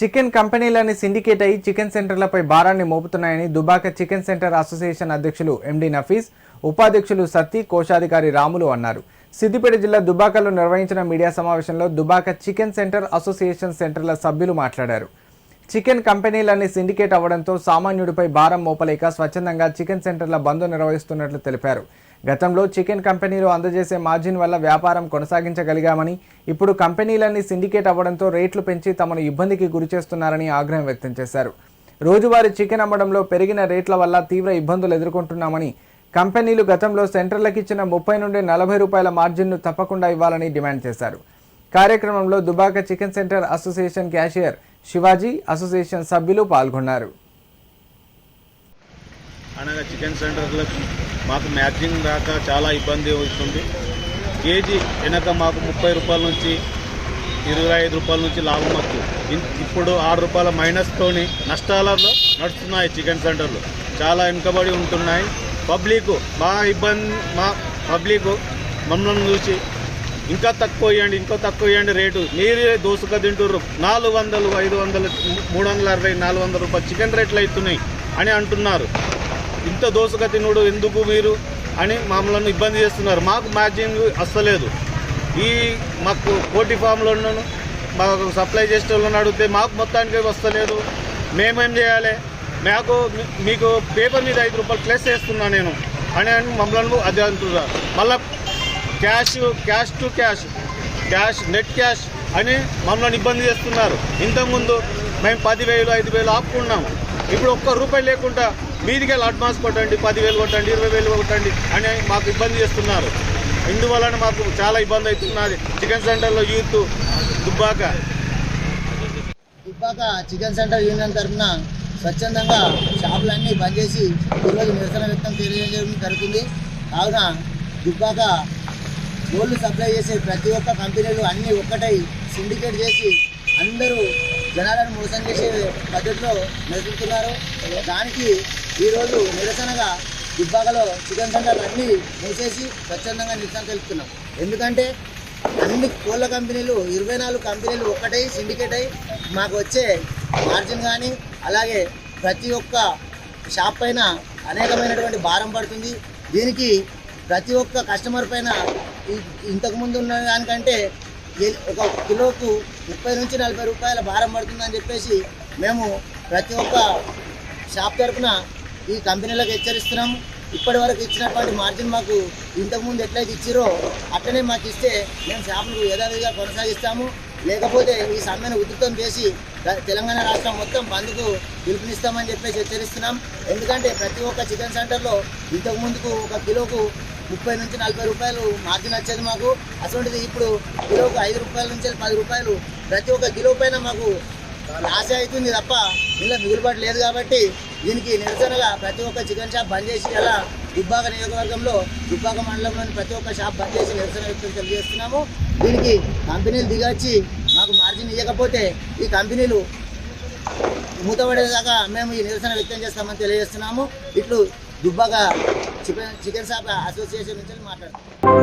Chicken కంపెనీలని syndicate అయి chicken సెంటర్లపై భారాన్ని మోపుతున్నాయని Dubaka chicken centre association అధ్యక్షులు ఎండి నఫీస్, ఉపాధ్యక్షులు సత్తి, కోశాధికారి రాములు అన్నారు. సిద్దిపేట జిల్లా దుబాకలో నిర్వహించిన మీడియా సమావేశంలో దుబాక చికెన్ సెంటర్ అసోసియేషన్ సెంటర్ల సభ్యులు మాట్లాడారు. చికెన్ కంపెనీలన్నీ సిండికేట్ అవ్వడంతో సామాన్యుడిపై భారం మోపలేక స్వచ్ఛందంగా చికెన్ సెంటర్ల బంద్ నిర్వహిస్తున్నట్లు తెలిపారు. గతంలో చికెన్ కంపెనీలు అందజేసే మార్జిన్ వల్ల వ్యాపారం కొనసాగించగలిగామని, ఇప్పుడు కంపెనీలన్నీ సిండికేట్ అవ్వడంతో రేట్లు పెంచి తమను ఇబ్బందికి గురిచేస్తున్నారని ఆగ్రహం వ్యక్తం చేశారు. రోజువారీ చికెన్ అమ్మడంలో పెరిగిన రేట్ల వల్ల తీవ్ర ఇబ్బందులు ఎదుర్కొంటున్నామని, కంపెనీలు గతంలో సెంటర్లకు ఇచ్చిన 30 నుండి 40 రూపాయల మార్జిన్ను తప్పకుండా ఇవ్వాలని డిమాండ్ చేశారు. కార్యక్రమంలో Dubaka chicken centre association cashier Shivaji, association సభ్యులు పాల్గొన్నారు. అనగా చికెన్ సెంటర్లకు మాకు మ్యాచింగ్ రాక చాలా ఇబ్బంది అవుతుంది. కేజీ వెనక మాకు 30 రూపాయల నుంచి 25 రూపాయల నుంచి లాభం వస్తుంది. ఇప్పుడు 6 రూపాయల మైనస్తోని నష్టాలలో నడుస్తున్నాయి చికెన్ సెంటర్లు. చాలా వెనుకబడి ఉంటున్నాయి. పబ్లిక్ బాగా ఇబ్బంది. మా పబ్లిక్ మమ్మల్ని చూసి ఇంకా తక్కువ ఇవ్వండి రేటు, మీరే దోసుక తింటుర్రు, 400, 500, 360, 400 రూపాయలు చికెన్ రేట్లు అవుతున్నాయి అని అంటున్నారు. ఇంత దోసుక తినుడు ఎందుకు మీరు అని మమ్మల్ని ఇబ్బంది చేస్తున్నారు. మాకు మ్యాచింగ్ వస్తలేదు. మాకు కోటి ఫామ్లను మాకు సప్లై చేసే వాళ్ళని అడిగితే మాకు మొత్తానికి వస్తలేదు. మేమేం చేయాలి? మీకు పేపర్ మీద 5 రూపాయలు ప్లస్ చేస్తున్నా నేను అని మమ్మల్ని అది అంటున్నారు. మళ్ళీ cash to cash net cash అని మమ్మల్ని ఇబ్బంది చేస్తున్నారు. ఇంతకుముందు మేము 10,000, 5,000 ఆపుకున్నాము. ఇప్పుడు ఒక్క రూపాయి లేకుండా మీదికి అడ్వాన్స్ కొట్టండి, 10,000 కొట్టండి, 20,000 కొట్టండి అని మాకు ఇబ్బంది చేస్తున్నారు. ఇందువలన మాకు చాలా ఇబ్బంది అవుతున్నది. చికెన్ సెంటర్లో youth Dubbaka chicken centre union తరఫున స్వచ్ఛందంగా షాపులన్నీ బంద్ చేసి ఈరోజు నిరసన వ్యక్తం తెలియజేయడం జరుగుతుంది. కావున దుబ్బాక గోల్డ్ సప్లై చేసే ప్రతి ఒక్క కంపెనీలు అన్నీ ఒక్కటై సిండికేట్ చేసి అందరూ జనాలను మోసం చేసే పద్ధతిలో నడుపుతున్నారు. దానికి ఈరోజు నిరసనగా దుబ్బాకలో చికెన్ సెంటర్లు అన్నీ మూసేసి స్వచ్ఛందంగా నిరసన తెలుపుతున్నాం. ఎందుకంటే అన్ని కోళ్ళ కంపెనీలు 24 కంపెనీలు ఒక్కటై సిండికేట్ అయి మాకు వచ్చే మార్జిన్ కానీ అలాగే ప్రతి ఒక్క షాప్ పైన అనేకమైనటువంటి భారం పడుతుంది. దీనికి ప్రతి ఒక్క కస్టమర్ పైన ఇంతకుముందు ఉన్న దానికంటే ఒక కిలోకు 30 నుంచి 40 రూపాయల భారం పడుతుందని చెప్పేసి మేము ప్రతి ఒక్క షాప్ తరఫున ఈ కంపెనీలకు హెచ్చరిస్తున్నాము. ఇప్పటి వరకు ఇచ్చినటువంటి మార్జిన్ మాకు ఇంతకుముందు ఎట్లయితే ఇచ్చిరో అట్లనే మాకు ఇస్తే మేము షాపులు యథావిధిగా కొనసాగిస్తాము. లేకపోతే ఈ సమ్మెను ఉధృతం చేసి తెలంగాణ రాష్ట్రం మొత్తం బంద్కు పిలుపునిస్తామని చెప్పేసి హెచ్చరిస్తున్నాం. ఎందుకంటే ప్రతి ఒక్క చికెన్ సెంటర్లో ఇంతకుముందుకు ఒక కిలోకు 30 నుంచి 40 రూపాయలు మార్జిన్ వచ్చేది మాకు. అటువంటిది ఇప్పుడు కిలోకు 5 రూపాయల నుంచి 10 రూపాయలు ప్రతి ఒక్క కిలో పైన మాకు లాస్ అవుతుంది తప్ప ఇలా మిగులుబాటు లేదు. కాబట్టి దీనికి నిరసనగా ప్రతి ఒక్క చికెన్ షాప్ బంద్ చేసి అలా దుబ్బాక నియోజకవర్గంలో దుబ్బాక మండలంలోని ప్రతి ఒక్క షాప్ బంద్ చేసి నిరసన వ్యక్తం తెలియజేస్తున్నాము. దీనికి కంపెనీలు దిగొచ్చి మాకు మార్జిన్ ఇవ్వకపోతే ఈ కంపెనీలు మూతపడేదాకా మేము ఈ నిరసన వ్యక్తం చేస్తామని తెలియజేస్తున్నాము. ఇట్లు దుబ్బాక చికెన్ షాప్ అసోసియేషన్ నుంచి మాట్లాడుతున్నాం.